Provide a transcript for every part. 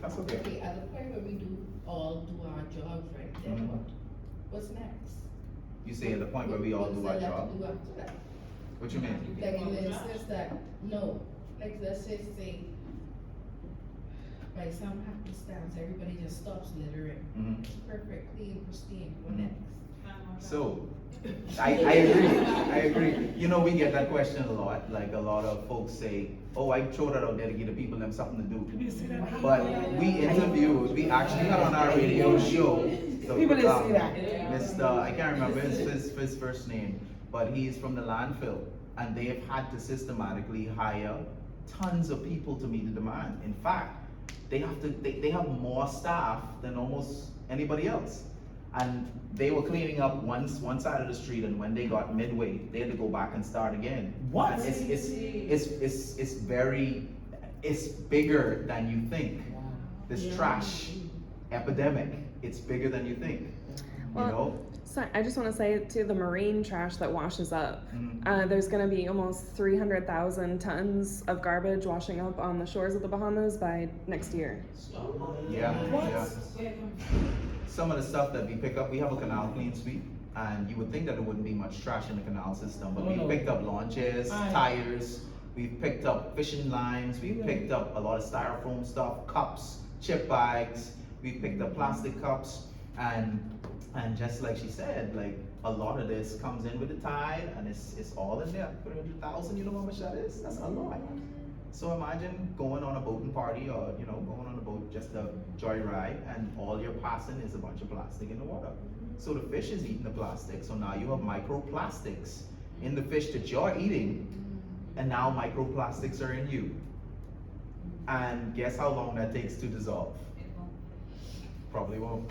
That's okay. Okay, at the point where we all do our jobs, right, then Mhm. what? What's next? You say at the point where we all do our What's job? left to do after that? What you mean? Like in the instance that, no, like let's just say, by some happenstance, everybody just stops littering. Mhm. It's perfect, clean, pristine, what Mhm. next? So, I agree, I agree. You know, we get that question a lot, like a lot of folks say, oh, I throw that out there to give the people them something to do. But we interviewed, we actually had on our radio show. People didn't say that. Mr. I can't remember his first name, but he's from the landfill. And they have had to systematically hire tons of people to meet the demand. In fact, they have more staff than almost anybody else. And they were cleaning up one side of the street, and when they got midway, they had to go back and start again. What? And it's very, it's bigger than you think. This trash epidemic, it's bigger than you think. Well, You know? So I just want to say to the marine trash that washes up, Mhm. there's going to be almost 300,000 tons of garbage washing up on the shores of the Bahamas by next year. Yeah, yeah. Some of the stuff that we pick up, we have a canal clean sweep, and you would think that there wouldn't be much trash in the canal system, but we picked up lawn chairs, tires, we've picked up fishing lines, we've picked up a lot of styrofoam stuff, cups, chip bags, we've picked up plastic cups, and just like she said, like a lot of this comes in with the tide, and it's all in there. 300,000, you know how much that is? That's a lot. So imagine going on a boating party, or going on a boat just a joyride, and all you're passing is a bunch of plastic in the water. So the fish is eating the plastic. So now you have microplastics in the fish that you're eating, and now microplastics are in you. And guess how long that takes to dissolve? Probably won't.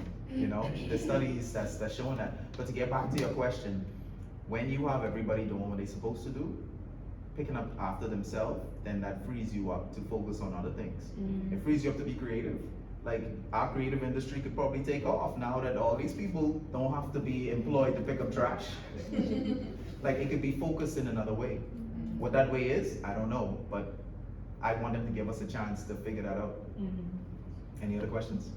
The studies that's showing that. But to get back to your question, when you have everybody doing what they're supposed to do, picking up after themselves, then that frees you up to focus on other things. It frees you up to be creative. Like our creative industry could probably take off now that all these people don't have to be employed to pick up trash. Like it could be focused in another way. What that way is, I don't know, but I want them to give us a chance to figure that out. Any other questions?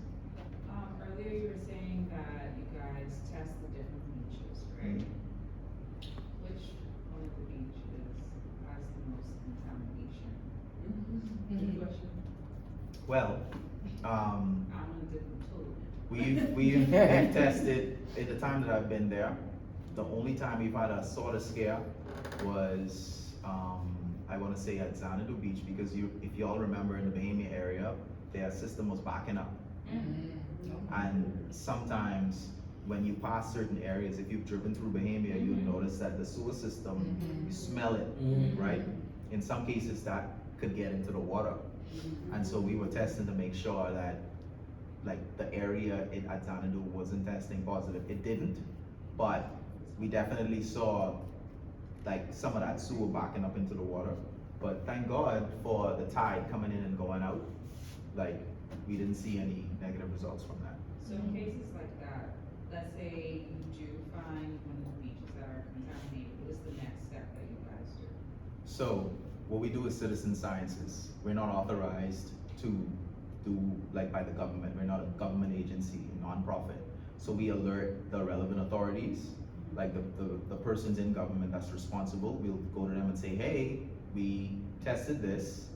Earlier you were saying that you guys test the different beaches, right? Which one of the beaches has the most contamination? Question. Well, I'm gonna dip into it. we've tested at the time that I've been there. The only time we've had a sort of scare was I want to say at Xanadu Beach, because if you all remember in the Bahamian area, their system was backing up. And sometimes when you pass certain areas, if you've driven through Bahamia, you'll notice that the sewer system, you smell it, right? In some cases that could get into the water. And so we were testing to make sure that like the area at Xanadu wasn't testing positive. It didn't, but we definitely saw like some of that sewer backing up into the water. But thank God for the tide coming in and going out. Like we didn't see any negative results from that. So in cases like that, let's say you do find one of the beaches that are contaminated, what is the next step that you guys do? So what we do is citizen sciences. We're not authorized to do like by the government. We're not a government agency, a nonprofit. So we alert the relevant authorities, like the persons in government that's responsible. We'll go to them and say, hey, we tested this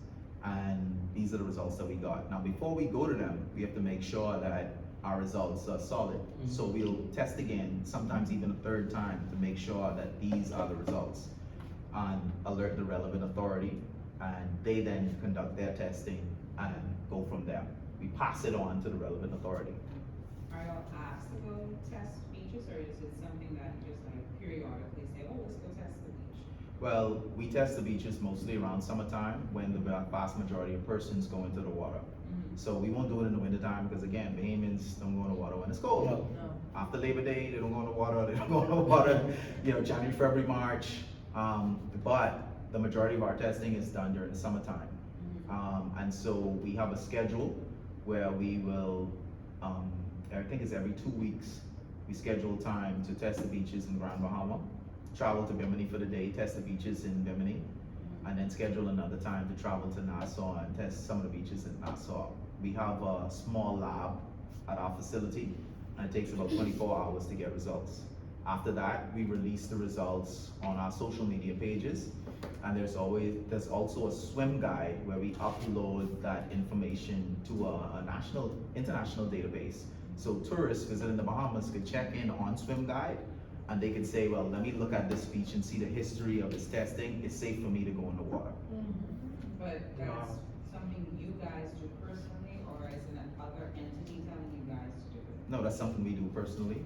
and these are the results that we got. Now before we go to them, we have to make sure that our results are solid. So we'll test again, sometimes even a third time, to make sure that these are the results, and alert the relevant authority, and they then conduct their testing and go from there. We pass it on to the relevant authority. Are y'all asked to go test beaches, or is it something that you just like periodically say, oh, let's go test the beach? Well, we test the beaches mostly around summertime when the vast majority of persons go into the water. So we won't do it in the wintertime because again, Bahamians don't go in the water when it's cold. No. After Labor Day, they don't go in the water, they don't go in the water, January, February, March. But the majority of our testing is done during the summertime. And so we have a schedule where we will, I think it's every 2 weeks, we schedule time to test the beaches in Grand Bahama, travel to Bimini for the day, test the beaches in Bimini, and then schedule another time to travel to Nassau and test some of the beaches in Nassau. We have a small lab at our facility, and it takes about 24 hours to get results. After that, we release the results on our social media pages, and there's also a swim guide where we upload that information to a international database. So tourists visiting the Bahamas could check in on swim guide, and they could say, well, let me look at this beach and see the history of its testing. It's safe for me to go in the water. But that's something you guys do personally, or is it another entity telling you guys to do it? No, that's something we do personally.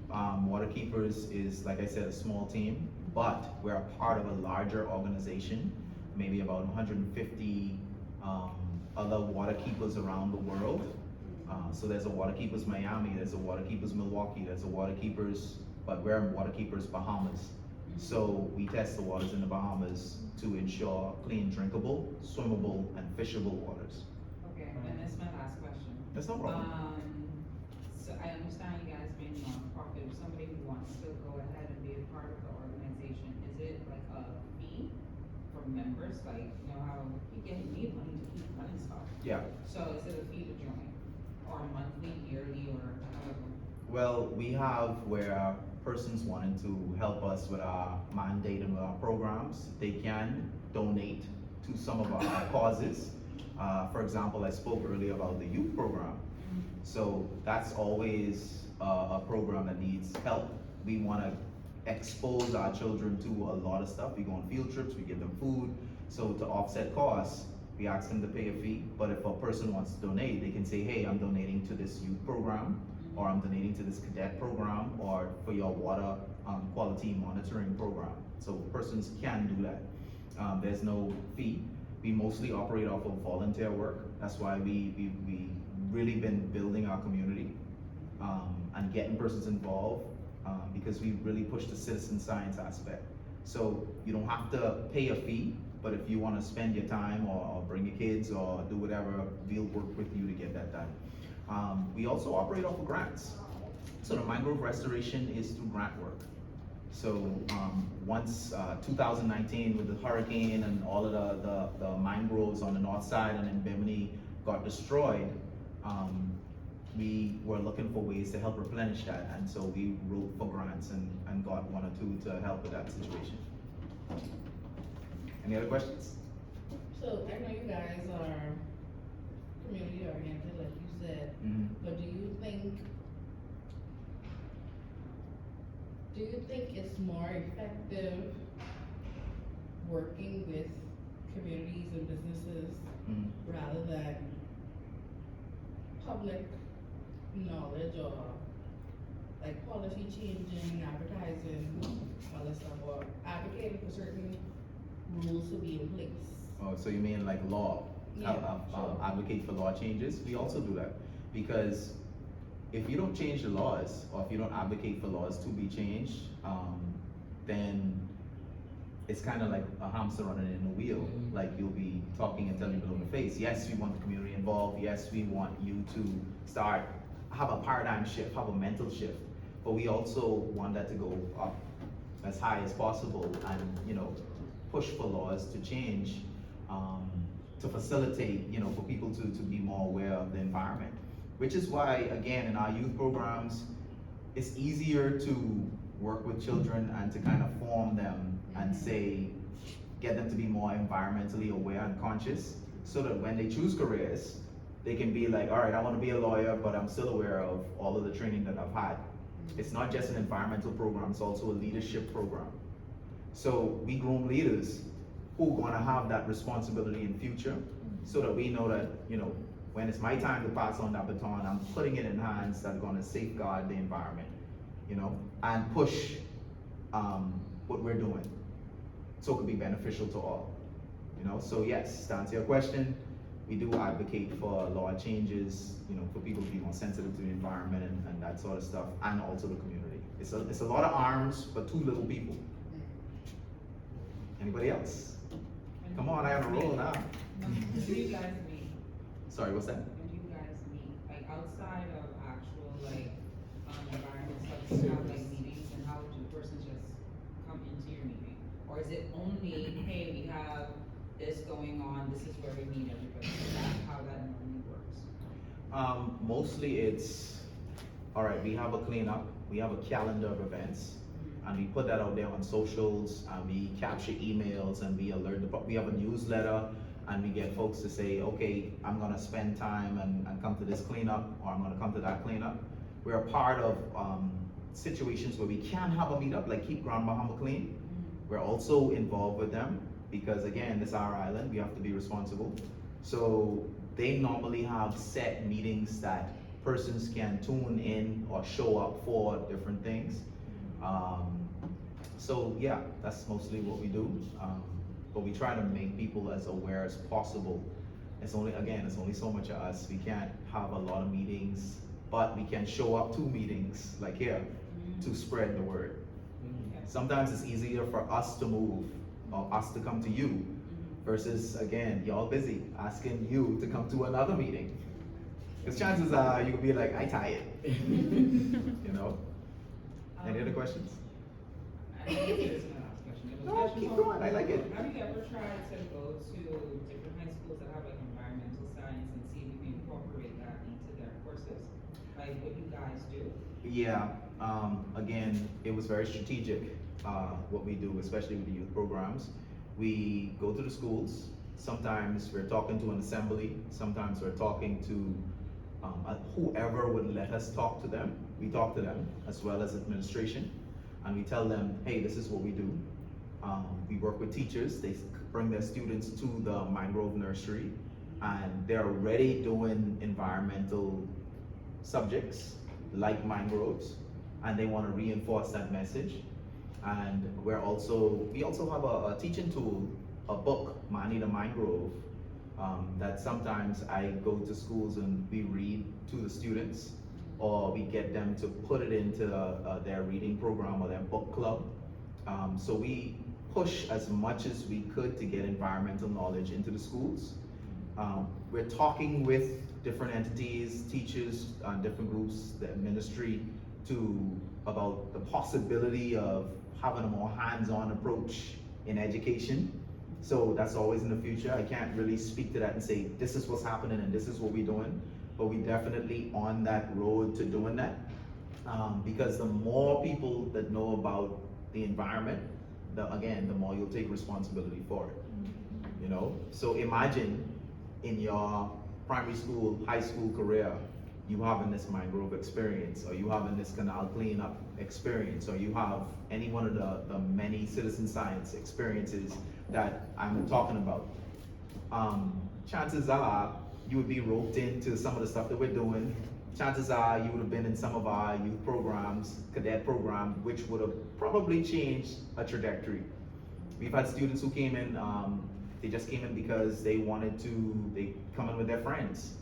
Waterkeepers is, like I said, a small team, but we're a part of a larger organization, maybe about 150 other waterkeepers around the world. So there's a Waterkeepers Miami, there's a Waterkeepers Milwaukee, there's a Waterkeepers, but we're Waterkeepers Bahamas. So we test the waters in the Bahamas to ensure clean, drinkable, swimmable, and fishable waters. Okay, and that's my last question. That's no problem. So I understand you guys being non-profit, if somebody who wants to go ahead and be a part of the organization, is it like a fee for members, like, you know how you need money to keep running stuff? Yeah. So is it a fee to join, or monthly, yearly, or however? Well, we have where persons wanting to help us with our mandate and with our programs, they can donate to some of our causes. For example, I spoke earlier about the youth program. So that's always a program that needs help. We want to expose our children to a lot of stuff. We go on field trips, we give them food. So to offset costs, we ask them to pay a fee. But if a person wants to donate, they can say, hey, I'm donating to this youth program, or I'm donating to this cadet program, or for your water quality monitoring program. So persons can do that. There's no fee. We mostly operate off of volunteer work. That's why we really been building our community and getting persons involved because we really push the citizen science aspect. So you don't have to pay a fee, but if you want to spend your time or bring your kids or do whatever, we'll work with you to get that done. We also operate off of grants. So the mangrove restoration is through grant work. So once 2019 with the hurricane and all of the mangroves on the north side and in Bimini got destroyed, we were looking for ways to help replenish that, and so we wrote for grants and got one or two to help with that situation. Any other questions? So I know you guys are community oriented, like you said, but do you think it's more effective working with communities and businesses rather than public knowledge or like policy changing, advertising, all that stuff, or advocating for certain rules to be in place? Oh, so you mean like law? Yeah, sure. Advocate for law changes? We also do that, because if you don't change the laws, or if you don't advocate for laws to be changed, then it's kind of like a hamster running in a wheel. Like you'll be talking and telling people in the face, yes, we want the community involved, yes, we want you to have a paradigm shift, have a mental shift, but we also want that to go up as high as possible and, push for laws to change, to facilitate, for people to be more aware of the environment. Which is why, again, in our youth programs, it's easier to work with children and to kind of form them and get them to be more environmentally aware and conscious, so that when they choose careers, they can be like, all right, I want to be a lawyer, but I'm still aware of all of the training that I've had. It's not just an environmental program, it's also a leadership program. So we groom leaders who are gonna have that responsibility in future, so that we know that, when it's my time to pass on that baton, I'm putting it in hands that are gonna safeguard the environment, and push what we're doing, so it could be beneficial to all, So yes, to answer your question, we do advocate for law changes, for people to be more sensitive to the environment and that sort of stuff, and also the community. It's a lot of arms, but too little people. Anybody else? Come on, I have a roll now. When do you guys meet? Sorry, what's that? When do you guys meet? Like outside of actual environment stuff, do you have like meetings, and how do persons just come into your meeting? Or is it only, hey, we have this going on, this is where we meet everybody? Is that how that normally works? Mostly it's, all right, we have a cleanup, we have a calendar of events, and we put that out there on socials, and we capture emails, and we alert we have a newsletter, and we get folks to say, okay, I'm gonna spend time and come to this cleanup, or I'm gonna come to that cleanup. We're a part of situations where we can have a meetup, like Keep Grand Bahama Clean. We're also involved with them, because again, it's our island, we have to be responsible. So they normally have set meetings that persons can tune in or show up for different things. So yeah, that's mostly what we do. But we try to make people as aware as possible. It's only so much of us. We can't have a lot of meetings, but we can show up to meetings like here to spread the word. Sometimes it's easier for us to move or us to come to you versus, again, y'all busy asking you to come to another meeting. Because chances are you'll be like, I tired. You know? Any other questions? I think there's my last question. It was No, actually keep more going, I like it. Have you ever tried to go to different high schools that have like environmental science and see if you can incorporate that into their courses? Like what you guys do? Yeah, again, it was very strategic, what we do, especially with the youth programs. We go to the schools. Sometimes we're talking to an assembly. Sometimes we're talking to whoever would let us talk to them. We talk to them as well as administration, and we tell them, hey, this is what we do. We work with teachers. They bring their students to the mangrove nursery, and they're already doing environmental subjects like mangroves, and they want to reinforce that message. And we also have a teaching tool, a book, Mani the Mangrove, that sometimes I go to schools and we read to the students, or we get them to put it into their reading program or their book club. So we push as much as we could to get environmental knowledge into the schools. We're talking with different entities, teachers, different groups, the ministry, about the possibility of having a more hands-on approach in education. So that's always in the future. I can't really speak to that and say, this is what's happening and this is what we're doing, but we definitely on that road to doing that. Because the more people that know about the environment, the more you'll take responsibility for it. You know? So imagine in your primary school, high school career, you having this mangrove experience, or you having this canal cleanup experience, or you have any one of the many citizen science experiences that I'm talking about. Chances are you would be roped into some of the stuff that we're doing. Chances are you would have been in some of our youth programs, cadet program, which would have probably changed a trajectory. We've had students who came in, they just came in because they come in with their friends.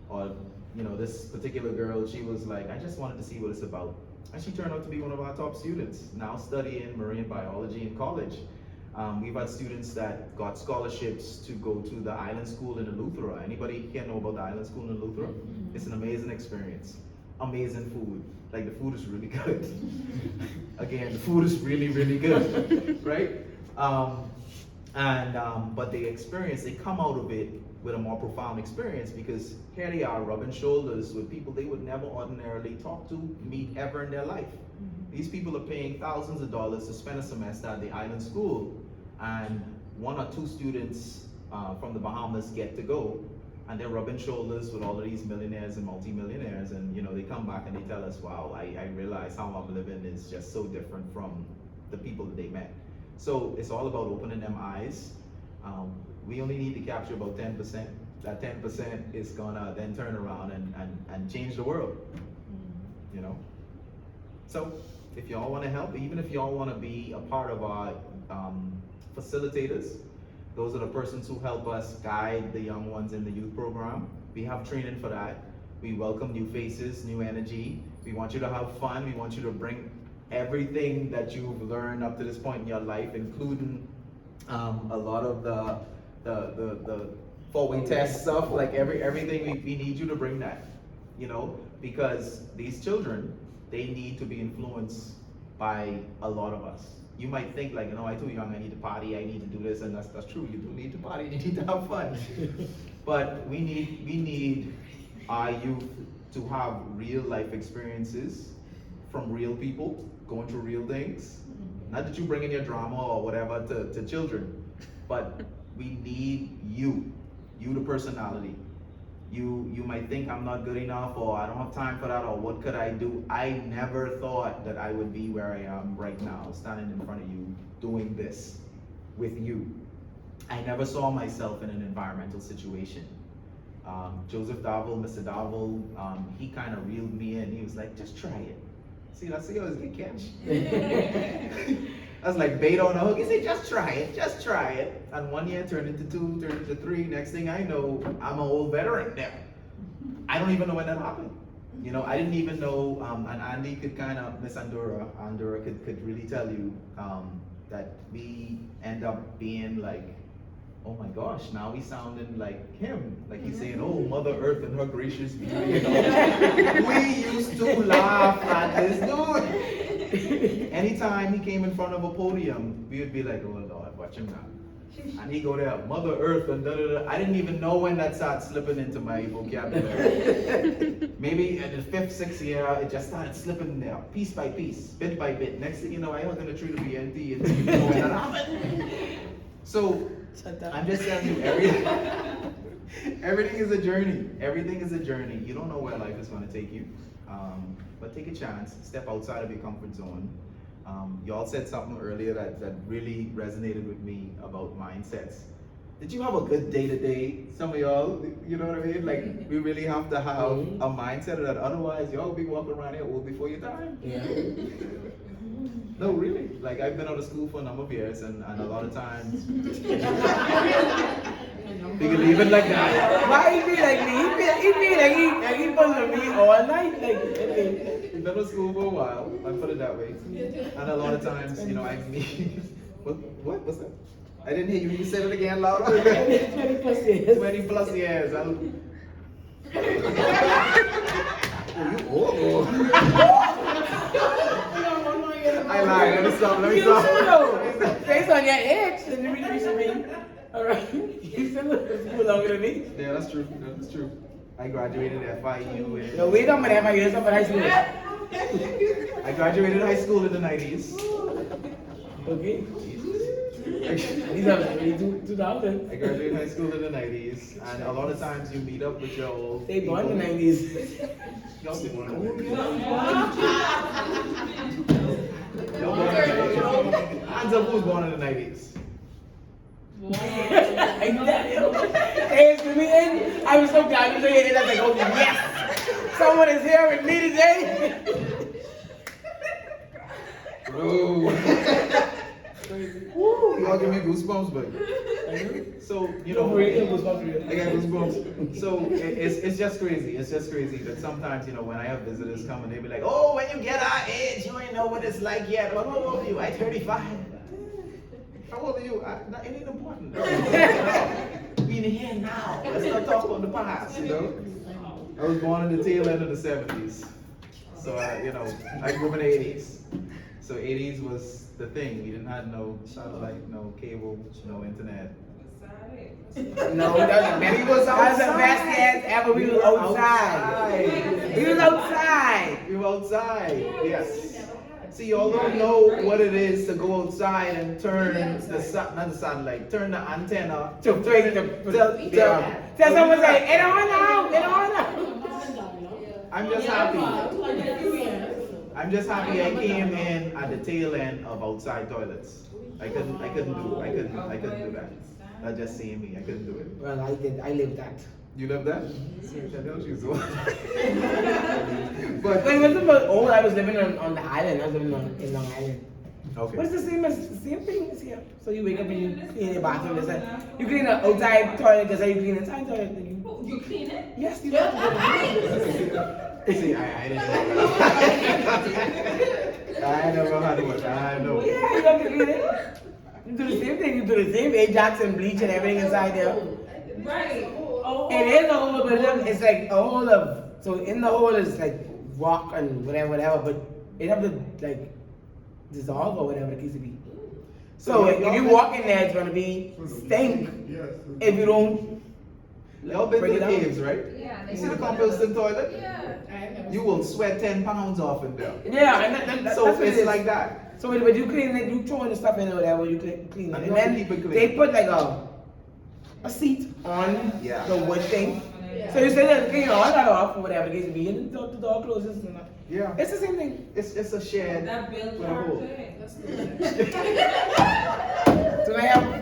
Or, you know, this particular girl, she was like, I just wanted to see what it's about. And she turned out to be one of our top students, now studying marine biology in college. We've had students that got scholarships to go to the island school in Eleuthera. Anybody here know about the island school in Eleuthera? It's an amazing experience. Amazing food. Like, the food is really good. Again, the food is really, really good, right? But they come out of it with a more profound experience, because here they are rubbing shoulders with people they would never ordinarily talk to, meet ever in their life. These people are paying thousands of dollars to spend a semester at the island school, and one or two students from the Bahamas get to go, and they're rubbing shoulders with all of these millionaires and multimillionaires, and you know, they come back and they tell us, wow, I realize how I'm living is just so different from the people that they met. So it's all about opening them eyes. We only need to capture about 10%. That 10% is gonna then turn around and change the world, you know? So if y'all wanna help, even if y'all wanna be a part of our facilitators, those are the persons who help us guide the young ones in the youth program. We have training for that. We welcome new faces, new energy. We want you to have fun. We want you to bring everything that you've learned up to this point in your life, including a lot of the four-way test stuff, like everything. We need you to bring that, you know, because these children, they need to be influenced by a lot of us. You might think like, you know, I'm too young, I need to party, I need to do this, and that's true. You do need to party, you need to have fun. But we need our youth to have real life experiences from real people, going through real things. Not that you bring in your drama or whatever to children, but we need you the personality. You might think I'm not good enough, or I don't have time for that, or what could I do? I never thought that I would be where I am right now, standing in front of you, doing this with you. I never saw myself in an environmental situation. Joseph Davil, Mr. Davil, he kind of reeled me in. He was like, just try it. See how it's a catch. I was like bait on a hook. He said, just try it. And 1 year turned into 2, turned into 3. Next thing I know, I'm an old veteran now. I don't even know when that happened. You know, I didn't even know, and Andy could kind of, Miss Andorra could really tell you that we end up being like, oh my gosh, now we sounding like him. Like he's saying, oh, Mother Earth and her gracious beauty. You know? We used to laugh at this dude. Anytime he came in front of a podium, we would be like, oh Lord, watch him now. And he'd go there, Mother Earth and da da da. I didn't even know when that started slipping into my vocabulary. Maybe in the 5th, 6th year, it just started slipping there, piece by piece, bit by bit. Next thing you know, I was gonna treat a BNT and you know when that happened. So, I'm just telling you, everything is a journey. Everything is a journey. You don't know where life is gonna take you. But take a chance, step outside of your comfort zone. Y'all said something earlier that really resonated with me about mindsets. Did you have a good day today? Some of y'all, you know what I mean? Like, we really have to have a mindset that otherwise y'all will be walking around here old before your time. Yeah. No, really. Like, I've been out of school for a number of years, and a lot of times, you can leave it like that. Why he be like me? He be like he supposed to be all night. Like, okay. We've been to school for a while, I put it that way. And a lot of times, you know, I meet, what's that? I didn't hear you, you said it again louder. 20 plus years. 20 plus years. You old. I lied, let me stop. Based on your age, and you should be, alright, you still look longer than me. Yeah, that's true, I graduated at FIU in... No, we don't have my years up at high school. I graduated high school in the 90s. Okay. These are 2000. I graduated high school in the 90s, and a lot of times you meet up with your old They born in the 90s. Y'all been born in the 90s. Y'all born in the 90s. Hands up who's born in the 90s. Hey, to me, and I was so glad to say it. I was like, oh yes, someone is here with me today. Bro. Y'all give me goosebumps, but so you know, I got goosebumps. So it's just crazy. It's just crazy that sometimes, you know, when I have visitors come and they be like, oh, when you get our age, you ain't know what it's like yet. How old are you? I'm 35. How old are you? It ain't important. Being here now. Let's not talk about the past, you know. I was born in the tail end of the 70s. So, you know, I grew up in the 80s. So 80s was the thing. We didn't have no satellite, no cable, no internet. No, that's the best dance ever. We was outside. We was outside. We were outside, yes. See, y'all don't know what it is to go outside and turn turn the antenna To tell someone say, it on now. I'm just happy. I'm just happy I came in at the tail end of outside toilets. I couldn't do that. That's just seeing me. I couldn't do it. Well, I did. I lived that. You love that? I know she's old. But when it was old, I was living on the island. I was living in Long Island. Okay. But it's the same thing as here. So you wake up and you clean your bathroom. You clean the outside toilet because you clean the inside toilet. You clean it? Yes, you have to. See, I didn't know that. I never had one. I know. Yeah, you have to clean it. You do the same thing. You do the same Ajax and bleach and everything inside there. Right. It is a hole, but it's like a hole of. So in the hole is like rock and whatever. But it have to like dissolve or whatever the case to be. So if you walk in there, it's gonna be stink. If you don't. Y'all been Bring to the it out. caves, right? Yeah, they You see the have composting toilet? Yeah. You will sweat 10 pounds off in there. Yeah, and So that's what it it's is. like that. So when you clean it, you throw in the stuff in or whatever, you clean it. And And you have to then keep it clean. they put like a seat on Yeah. the wood thing. Yeah. So you say that, you know, I got off or whatever the case may be, and the door closes and that. Yeah. It's the same thing. It's a shared That builds with a hole. character. That's good.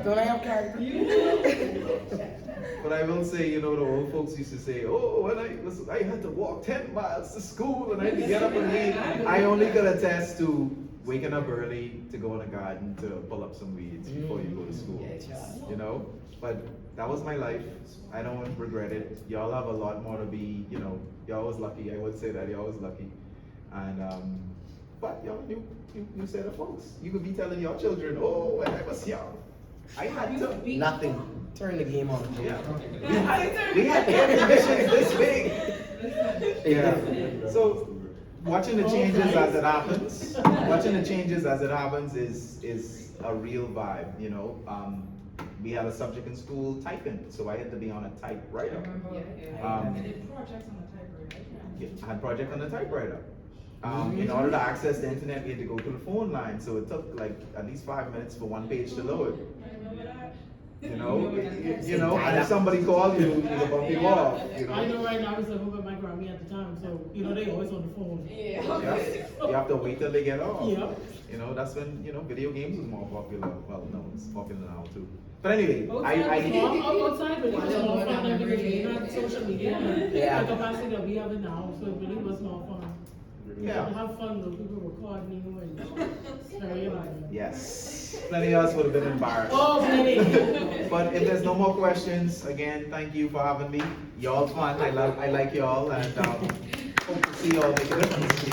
Don't I have character? But I will say, you know, the old folks used to say, oh, when I had to walk 10 miles to school and I had to get up and read. I only could attest to waking up early to go in the garden to pull up some weeds before you go to school. You know? But that was my life. I don't regret it. Y'all have a lot more to be, you know, y'all was lucky. I would say that y'all was lucky. And but y'all new set of folks. You could be telling your children, oh, when I was young, I had to. Nothing. Turn the game on. Yeah. We had air conditions this big. Yeah. So watching the changes as it happens, is a real vibe, you know. We had a subject in school, typing, so I had to be on a typewriter. I did projects on the typewriter. I had project on the typewriter. In order to access the internet, we had to go through the phone line, so it took like at least 5 minutes for one page to load. I remember that. You know, and if somebody called you, you would bump you off. You I know. know right now I was living with my Grammy at the time, so you know they always on the phone. Yeah. Yeah. You have to wait till they get off. Yeah. You know, that's when, you know, video games was more popular. Well, no, it's popular now too. But anyway, Outside when it was more fun than because we had social media and Yeah. the capacity that we have it now, so it really was more fun. Yeah. Have fun though, people recording you and it's very annoying. Yes. Plenty of us would have been embarrassed. Oh, really? But if there's no more questions, again, thank you for having me. Y'all fun. I like y'all, and hope to see y'all make a difference.